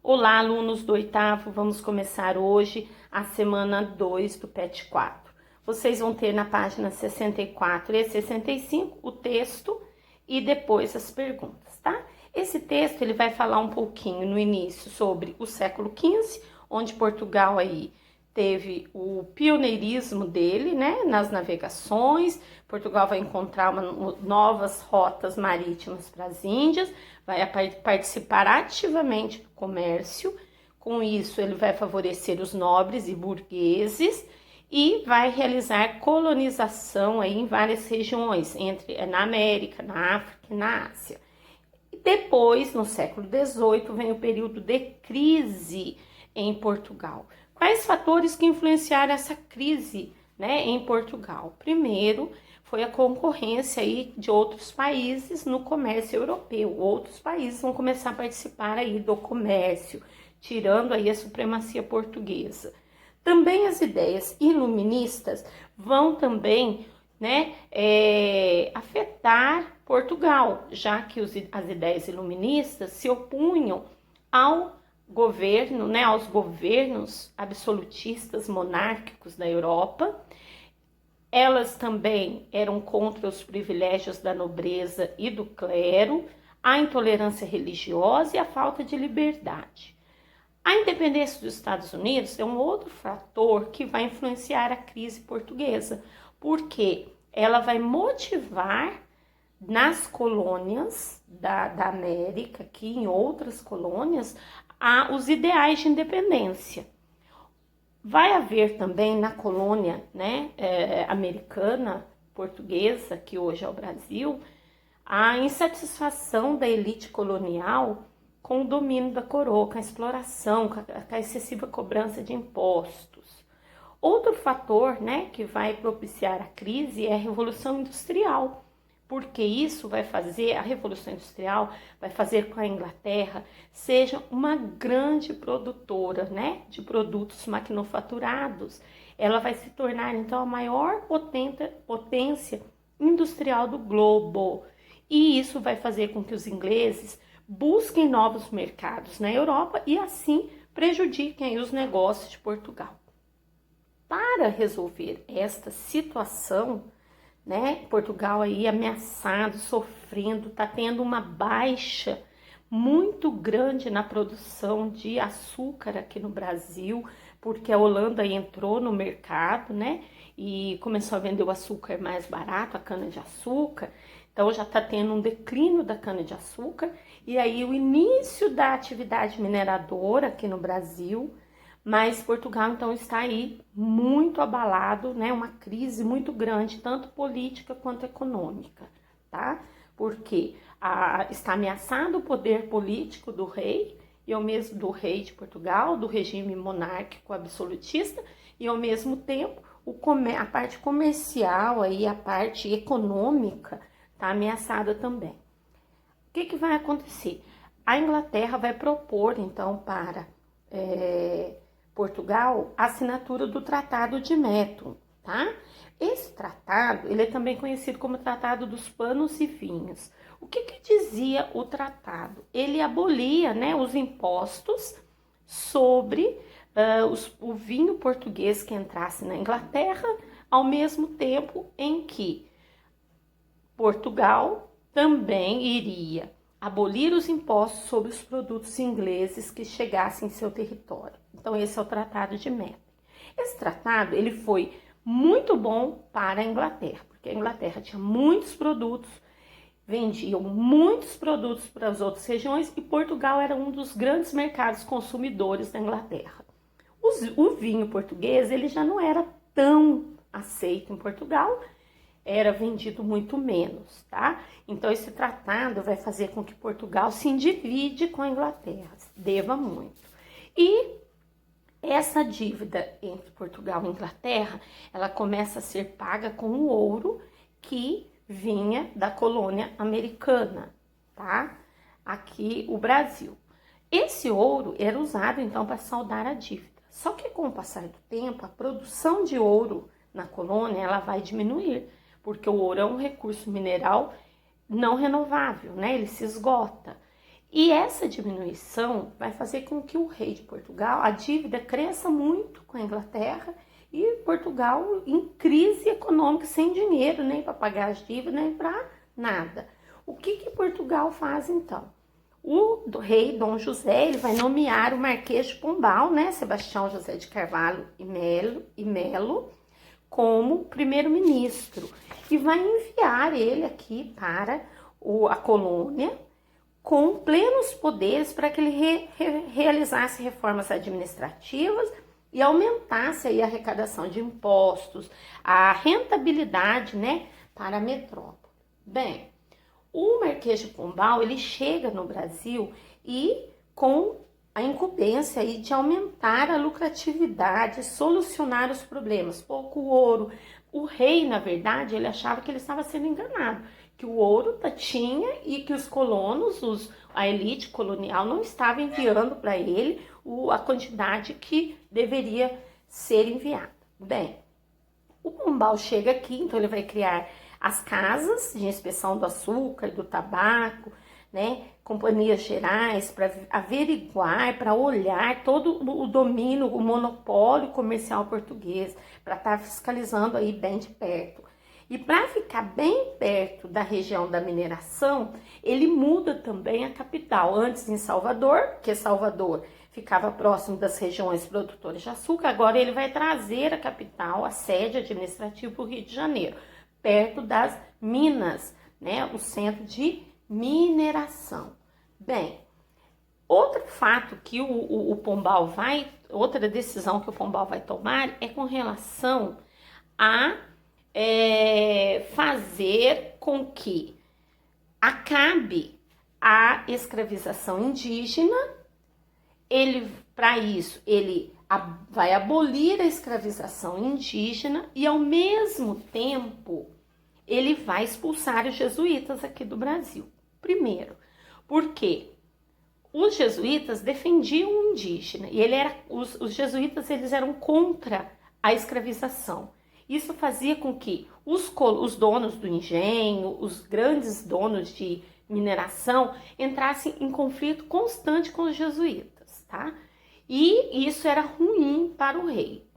Olá, alunos do oitavo, vamos começar hoje a semana 2 do PET 4. Vocês vão ter na página 64 e 65 o texto e depois as perguntas, tá? Esse texto ele vai falar um pouquinho no início sobre o século XV, onde Portugal aí teve o pioneirismo dele, né, nas navegações. Portugal vai encontrar novas rotas marítimas para as Índias, vai participar ativamente do comércio. Com isso, ele vai favorecer os nobres e burgueses e vai realizar colonização aí em várias regiões, na América, na África e na Ásia. E depois, no século XVIII, vem o período de crise em Portugal. Quais fatores que influenciaram essa crise, né, em Portugal? Primeiro, foi a concorrência aí de outros países no comércio europeu. Outros países vão começar a participar aí do comércio, tirando aí a supremacia portuguesa. Também as ideias iluministas vão também, né, afetar Portugal, já que as ideias iluministas se opunham ao governo, né, aos governos absolutistas monárquicos da Europa. Elas também eram contra os privilégios da nobreza e do clero, a intolerância religiosa e a falta de liberdade. A independência dos Estados Unidos é um outro fator que vai influenciar a crise portuguesa, porque ela vai motivar nas colônias da América, aqui em outras colônias, os ideais de independência. Vai haver também na colônia, né, americana, portuguesa, que hoje é o Brasil, a insatisfação da elite colonial com o domínio da coroa, com a exploração, com a excessiva cobrança de impostos. Outro fator, né, que vai propiciar a crise é a Revolução Industrial, porque isso vai fazer, a Revolução Industrial vai fazer com que a Inglaterra seja uma grande produtora, né, de produtos maquinofaturados. Ela vai se tornar, então, a maior potência industrial do globo. E isso vai fazer com que os ingleses busquem novos mercados na Europa e, assim, prejudiquem os negócios de Portugal. Para resolver esta situação, né, Portugal aí ameaçado, sofrendo, tá tendo uma baixa muito grande na produção de açúcar aqui no Brasil, porque a Holanda entrou no mercado, né, e começou a vender o açúcar mais barato, a cana-de-açúcar. Então já tá tendo um declínio da cana-de-açúcar e aí o início da atividade mineradora aqui no Brasil. Mas Portugal, então, está aí muito abalado, né? Uma crise muito grande, tanto política quanto econômica, tá? Porque está ameaçado o poder político do rei, e ao mesmo do rei de Portugal, do regime monárquico absolutista, e ao mesmo tempo a parte comercial, aí, a parte econômica, está ameaçada também. O que vai acontecer? A Inglaterra vai propor, então, para Portugal, a assinatura do Tratado de Methuen, tá? Esse tratado, ele é também conhecido como Tratado dos Panos e Vinhos. O que dizia o tratado? Ele abolia, né, os impostos sobre o vinho português que entrasse na Inglaterra, ao mesmo tempo em que Portugal também iria abolir os impostos sobre os produtos ingleses que chegassem em seu território. Então, esse é o Tratado de Methuen. Esse tratado, ele foi muito bom para a Inglaterra, porque a Inglaterra tinha muitos produtos, vendiam muitos produtos para as outras regiões e Portugal era um dos grandes mercados consumidores da Inglaterra. O vinho português, ele já não era tão aceito em Portugal, era vendido muito menos, tá? Então, esse tratado vai fazer com que Portugal se endivide com a Inglaterra, deva muito. E essa dívida entre Portugal e Inglaterra, ela começa a ser paga com o ouro que vinha da colônia americana, tá? Aqui, o Brasil. Esse ouro era usado, então, para saldar a dívida. Só que, com o passar do tempo, a produção de ouro na colônia, ela vai diminuir, porque o ouro é um recurso mineral não renovável, né? Ele se esgota. E essa diminuição vai fazer com que o rei de Portugal, a dívida cresça muito com a Inglaterra e Portugal em crise econômica, sem dinheiro nem para pagar as dívidas, nem para nada. O que Portugal faz então? O rei Dom José, ele vai nomear o Marquês de Pombal, né, Sebastião José de Carvalho e Melo, como primeiro-ministro e vai enviar ele aqui para a colônia com plenos poderes para que ele realizasse reformas administrativas e aumentasse aí a arrecadação de impostos, a rentabilidade, né, para a metrópole. Bem, o Marquês de Pombal, ele chega no Brasil e com a incumbência aí de aumentar a lucratividade, solucionar os problemas. Pouco ouro. O rei, na verdade, ele achava que ele estava sendo enganado, que o ouro tinha e que os colonos, a elite colonial, não estava enviando para ele a quantidade que deveria ser enviada. Bem, o Pombal chega aqui, então ele vai criar as casas de inspeção do açúcar, do tabaco, né, companhias gerais para averiguar, para olhar todo o domínio, o monopólio comercial português, para estar fiscalizando aí bem de perto. E para ficar bem perto da região da mineração, ele muda também a capital. Antes em Salvador, porque Salvador ficava próximo das regiões produtoras de açúcar, agora ele vai trazer a capital, a sede administrativa para o Rio de Janeiro, perto das minas, né, o centro de mineração. Bem, outro fato que o Pombal outra decisão que o Pombal vai tomar é com relação a fazer com que acabe a escravização indígena. Para isso, ele vai abolir a escravização indígena e, ao mesmo tempo, ele vai expulsar os jesuítas aqui do Brasil. Primeiro, porque os jesuítas defendiam o indígena e os jesuítas eles eram contra a escravização. Isso fazia com que os donos do engenho, os grandes donos de mineração, entrassem em conflito constante com os jesuítas, tá? E isso era ruim para o rei.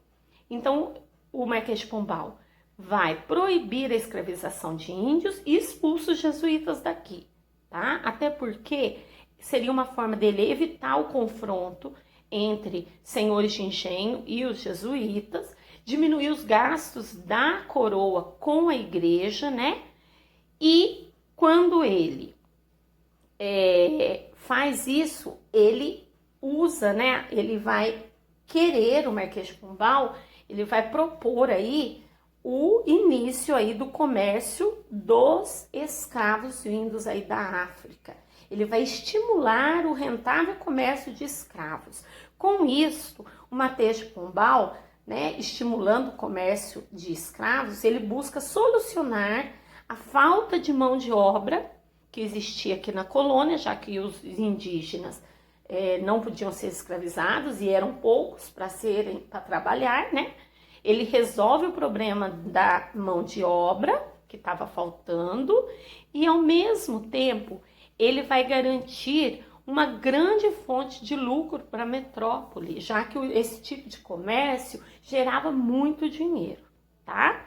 Então, o Marquês de Pombal vai proibir a escravização de índios e expulsa os jesuítas daqui, tá? Até porque seria uma forma dele evitar o confronto entre senhores de engenho e os jesuítas, diminuir os gastos da coroa com a igreja, né? E quando ele faz isso, ele usa, né? Ele vai querer, o Marquês de Pombal, ele vai propor aí o início aí do comércio dos escravos vindos aí da África. Ele vai estimular o rentável comércio de escravos. Com isso, o Marquês de Pombal, né, estimulando o comércio de escravos, ele busca solucionar a falta de mão de obra que existia aqui na colônia, já que os indígenas não podiam ser escravizados e eram poucos para trabalhar, né? Ele resolve o problema da mão de obra que estava faltando e, ao mesmo tempo, ele vai garantir uma grande fonte de lucro para a metrópole, já que esse tipo de comércio gerava muito dinheiro, tá?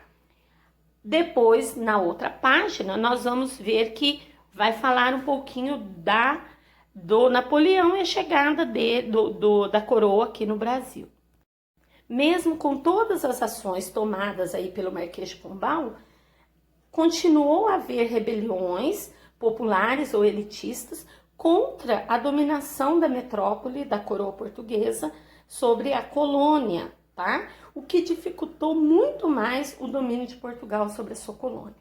Depois, na outra página, nós vamos ver que vai falar um pouquinho do Napoleão e a chegada da coroa aqui no Brasil. Mesmo com todas as ações tomadas aí pelo Marquês de Pombal, continuou a haver rebeliões populares ou elitistas contra a dominação da metrópole, da coroa portuguesa, sobre a colônia, tá? O que dificultou muito mais o domínio de Portugal sobre a sua colônia.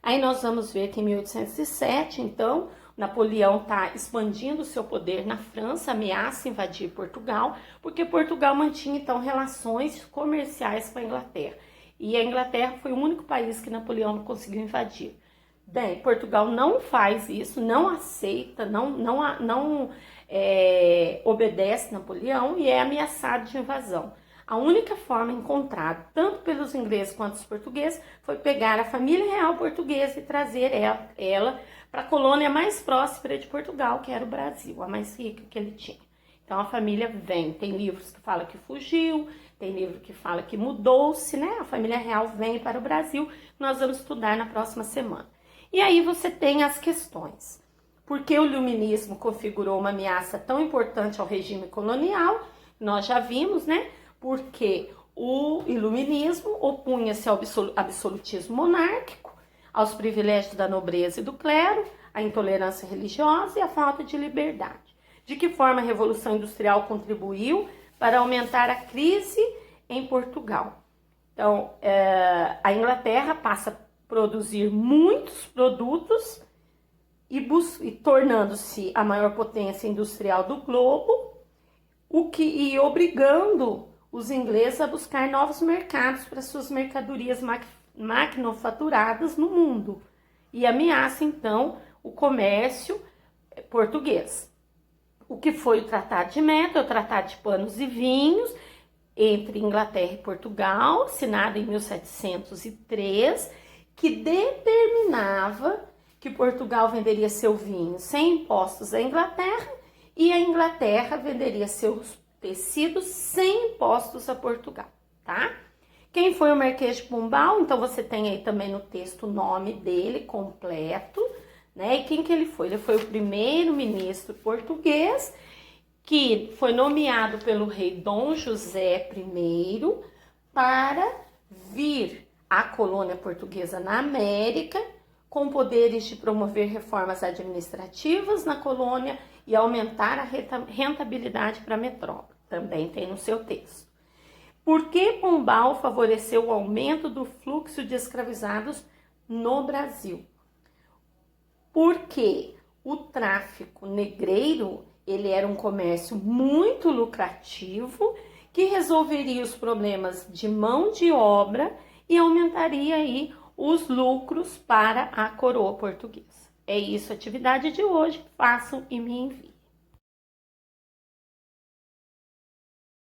Aí nós vamos ver que em 1807, então, Napoleão está expandindo o seu poder na França, ameaça invadir Portugal, porque Portugal mantinha, então, relações comerciais com a Inglaterra. E a Inglaterra foi o único país que Napoleão não conseguiu invadir. Bem, Portugal não faz isso, não aceita, não obedece Napoleão e é ameaçado de invasão. A única forma encontrada, tanto pelos ingleses quanto os portugueses, foi pegar a família real portuguesa e trazer ela para a colônia mais próspera de Portugal, que era o Brasil, a mais rica que ele tinha. Então a família vem, tem livros que falam que fugiu, tem livro que fala que mudou-se, né? A família real vem para o Brasil, nós vamos estudar na próxima semana. E aí você tem as questões. Por que o iluminismo configurou uma ameaça tão importante ao regime colonial? Nós já vimos, né? Porque o iluminismo opunha-se ao absolutismo monárquico, aos privilégios da nobreza e do clero, à intolerância religiosa e à falta de liberdade. De que forma a Revolução Industrial contribuiu para aumentar a crise em Portugal? Então, a Inglaterra passa a produzir muitos produtos e tornando-se a maior potência industrial do globo, e obrigando os ingleses a buscar novos mercados para suas mercadorias manufaturadas no mundo. E ameaça, então, o comércio português. O que foi o Tratado de Meta, o Tratado de Panos e Vinhos, entre Inglaterra e Portugal, assinado em 1703, que determinava que Portugal venderia seu vinho sem impostos à Inglaterra e a Inglaterra venderia seus tecidos sem impostos a Portugal, tá? Quem foi o Marquês de Pombal? Então você tem aí também no texto o nome dele completo, né? E quem que ele foi? Ele foi o primeiro-ministro português que foi nomeado pelo rei Dom José I para vir à colônia portuguesa na América, com poderes de promover reformas administrativas na colônia e aumentar a rentabilidade para a metrópole. Também tem no seu texto. Por que Pombal favoreceu o aumento do fluxo de escravizados no Brasil? Porque o tráfico negreiro, ele era um comércio muito lucrativo que resolveria os problemas de mão de obra e aumentaria aí os lucros para a coroa portuguesa. É isso a atividade de hoje. Façam e me enviem.